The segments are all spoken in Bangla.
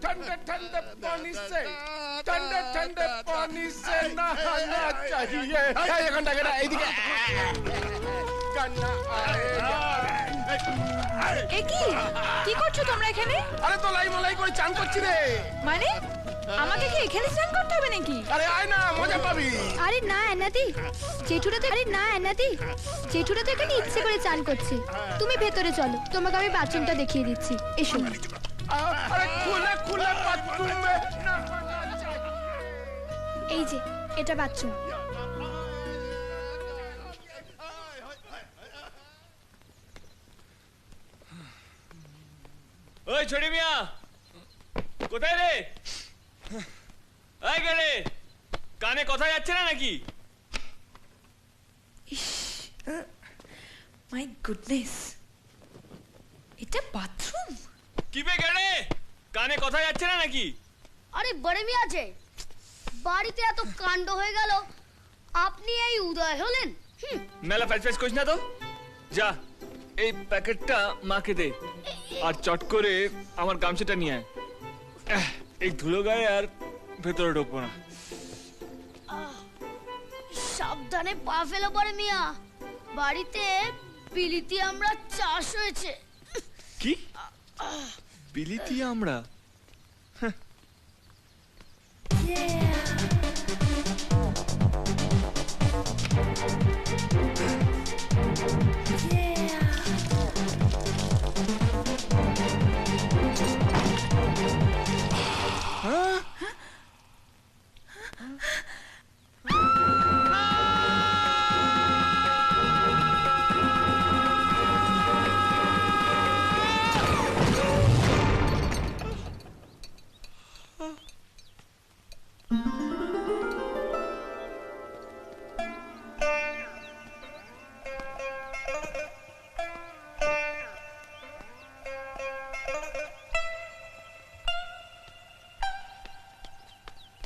ठंडे ठंडे पानी से नहाना चाहिए। ये घंटा के ना এদিকে কান্না কি করছো তোমরা এখানে? আরে তো লাই মলাই করে চান করছি রে। মানে আমাকে কি এখানে স্নান করতে হবে নাকি? আরে আয় না মজা পাবি। আরে না এনাদি, জেঠুরা তো এখানে ইচ্ছে করে চান করছে। তুমি ভেতরে চলো, তোমাকে আমি বাথরুমটা দেখিয়ে দিচ্ছি। এসো। আরে খুলে খুলে বাথরুমে নহানা चाहिए। এই যে এটা বাথরুম। ওই ছোটি মিয়া কোথায় রে? এই গেলে কানে কথা যাচ্ছে না নাকি? মাই গুডনেস, এটা বাথরুম? কি বে গেলে কানে কথা যাচ্ছে না নাকি? আরে বড় মিয়া যে বাড়িতে এত কাণ্ড হয়ে গেল, আপনি এই উদয় হলেন? মেলা ফ্যাচ করিস না তো। যা এই প্যাকেটটা মাকে দে আর চট করে আমার গামছাটা নিয়ে আয়। এই ধুলো গায়ে আর ভেতরে ঢুকবো না। সাবধানে পা ফেলো বড় মিয়া, বাড়িতে বিলিতি আমরা চাষ হয়েছে। কি বিলিতি আমরা?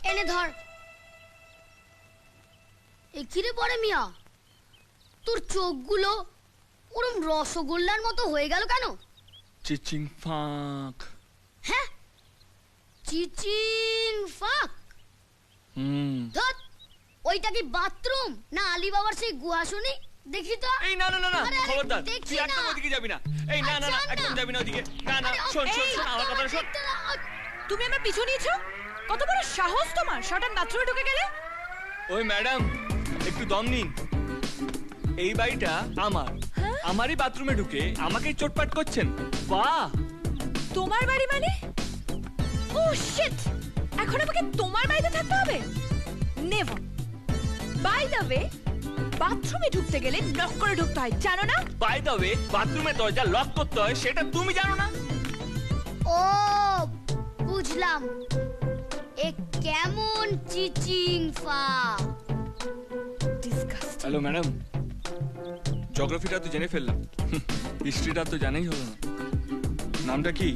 এনে ধর। এ কিরে বড় মিয়া, তোর চোখগুলো ওরম রসগোল্লার মতো হয়ে গেল কেন? চিচিং ফাঁক। হ্যাঁ, চিচিং ফাক? ধত, ওইটা কি বাথরুম না আলী বাবার সেই গুহা শুনি? দেখি তো। এই না না না না, আরে, আরে, খবরদার দেখছি তুই একদম না। ওদিকে যাবি না। এই না না না, আচ্ছা, একদম না। যাবি না ওদিকে। না না, আরে, শোন শোন এই, শোন আমার কথাটা শোন। তুমি আমার পিছু নিয়েছো? কত বড় সাহস তোমার, শটান বাথরুমে ঢুকে গেলে? ওই ম্যাডাম একটু দম নিন। এই বাড়িটা আমার, আমারই বাথরুমে ঢুকে আমাকেই চোটপাট করছেন। বাহ, তোমার বাড়ি মানে? ও শিট, এখন আমাকে তোমার বাড়িতে থাকতে হবে? নেভার। বাই দ্য ওয়ে, বাথরুমে ঢুকতে গেলে নক করে ঢুকতে হয়, জানো না? বাই দ্য ওয়ে, বাথরুমের দরজা লক করতে হয় সেটা তুমি জানো না? ও বুঝলাম, এ কেমন চিচিং ফাক। ডিসকাস্টিং। হ্যালো ম্যাডাম, জিওগ্রাফিটা তো জেনে ফেললাম, হিস্ট্রিটা তো জানাই হলো না। নামটা কি?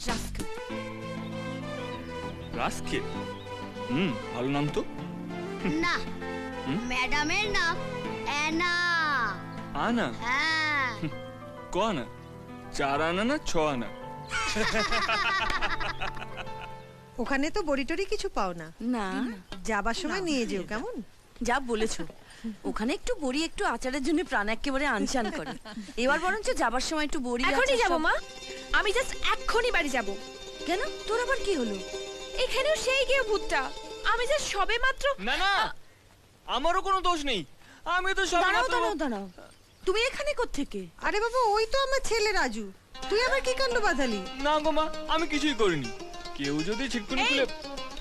রাস্কেল। রাস্কেল? ভালো নাম তো। না, ম্যাডামের নাম অ্যানা। আনা? হ্যাঁ। ক আনা? 4 আনা না 6 আনা? ওখানে তো বড়ি টড়ি কিছু পাও না, না যাবার সময় নিয়ে যেও কেমন? যা বলেছো, ওখানে একটু বড়ি একটু আচারের জন্য প্রাণ একেবারে আনচান করে। এবার বরঞ্চ যাবার সময় একটু বড়ি এখনই আচার যাবো সব- মা, আমি জাস্ট এক্ষুনি বাড়ি যাব। কেন, তোর আবার কি হলো? এখানেও সেই গিয়ে ভূতটা, আমি জাস্ট সবে মাত্র। না না, আমারও কোনো দোষ নেই, আমি তো সব দাঁড়াও দাঁড়াও দাঁড়াও, তুমি এখানে কোত্থেকে? আরে বাবা, ওই তো আমার ছেলে রাজু, তুই আবার কি কাণ্ড বাঁধালি? না গো মা, আমি কিছুই করিনি। কেউ যদি ছিটকুনি এই, খুলে।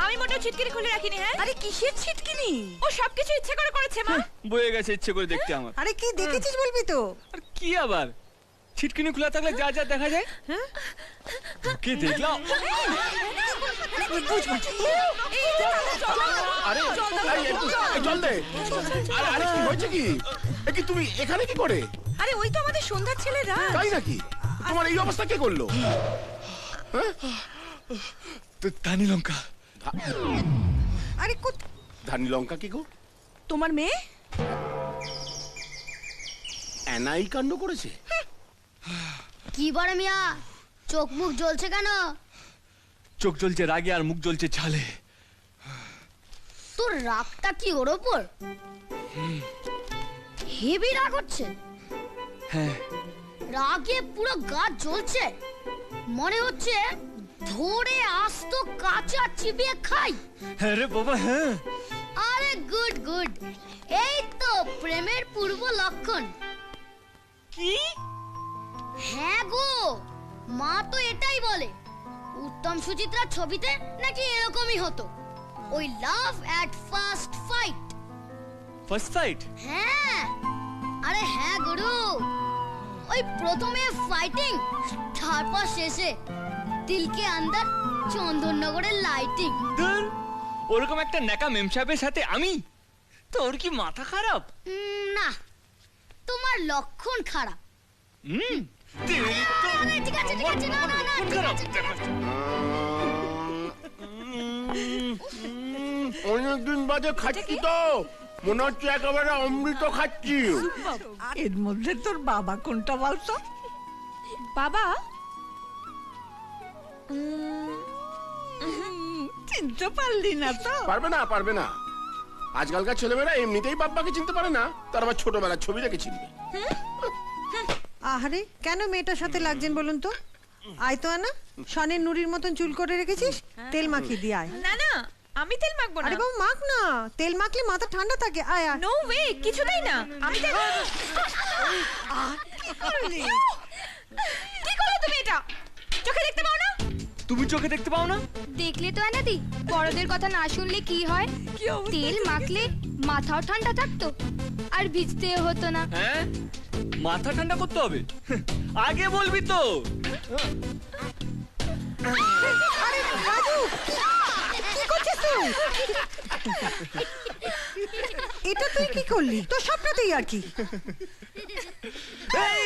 আমি মোটেও ছিটকিনি খুলে রাখিনি। হ্যাঁ, আরে কিসের ছিটকিনি? ও সবকিছু ইচ্ছে করে করেছে মা। বয়ে গেছে ইচ্ছে করে দেখতে আমার। আরে কি দেখেছিস বলবি তো? আর কি আবার, ছিটকিনি খোলা থাকলে যা যা দেখা যায়। কি দেখলাম? আরে এই একটু এই জল দে। আরে আরে কি হয়েছে কি? এ কি তুমি এখানে কি করে? আরে ওই তো আমাদের সন্ধ্যার ছেলে রাজ। তাই নাকি? তোমার এই অবস্থা কে করলো? তো ধানি লঙ্কা। আরে ধানি লঙ্কা কি গো? তোমার মেয়ে অ্যানাই কাণ্ড করেছে। কি বড় মিয়া, চোখ মুখ জ্বলছে কেন? চোখ জ্বলছে রাগে আর মুখ জ্বলছে ঝালে। তোর রাগটা কি ওর ওপর? হেভি রাগ হচ্ছে? হ্যাঁ। রাগে পুরো গা জ্বলছে, মনে হচ্ছে ধরে আস্ত কাঁচা চিবিয়ে খাই। হ্যাঁ রে বাবা, হ্যাঁ। আরে গুড গুড, এই তো প্রেমের পূর্ব লক্ষণ। কি? হ্যাঁ গো, মা তো এটাই বলে। উত্তম সুচিত্রার ছবিতে নাকি এরকমই হতো, ওই love at first fight. First fight? হ্যাঁ, আরে হ্যাঁ গুরু, ওই প্রথমে ফাইটিং, তারপর শেষে দিলকে আন্দার চন্দননগরের লাইটিং। ধুর, ওরকম একটা ন্যাকা মেম সাহেবের সাথে আমি? তোর কি মাথা খারাপ? না, তোমার লক্ষণ খারাপ। ঠিক আছে ঠিক আছে, না না না, ঠিক আছে ঠিক আছে। অনেকদিন বাদে খাচ্ছি তো, মনে হচ্ছে একেবারে অমৃত খাচ্ছি। এর মধ্যে তোর বাবা কোনটা বলতো? বাবা চিনতে পারলি না তো? পারবে না, পারবে না। আজকালকার ছেলেমেয়েরা এমনিতেই বাপ্পাকে চিনতে পারে না, তার আবার ছোটবেলার ছবি দেখে চিনবে। আহারে, কেন মেয়েটার সাথে লাগছেন বলুন তো? আয় তো আনা, শনের নুরির মতন চুল করে রেখেছিস, তেল মাখিয়ে দিয়ে আয়। না না, আমি তেল মাখবো না। আরে বাবা মাখ না, তেল মাখলে মাথা ঠান্ডা থাকে। আয় আয়। নো ওয়ে, কিছুতেই না। আমি তেল কি করলে তুমি এটা? চোখে দেখতে পাও না? তুমি চোখে দেখতে পাও না? দেখলে তো আনাদি, বড়দের কথা না শুনলে কি হয়? তেল মাখলে মাথাও ঠান্ডা থাকতো আর ভিজতেও হতো না। হ্যাঁ, মাথা ঠান্ডা করতে হবে? আগে বলবি তো। আরে রাজু, কি করছিস তুই? এটা তুই কি করলি? তোর স্বপ্নতেই আর কি। এই,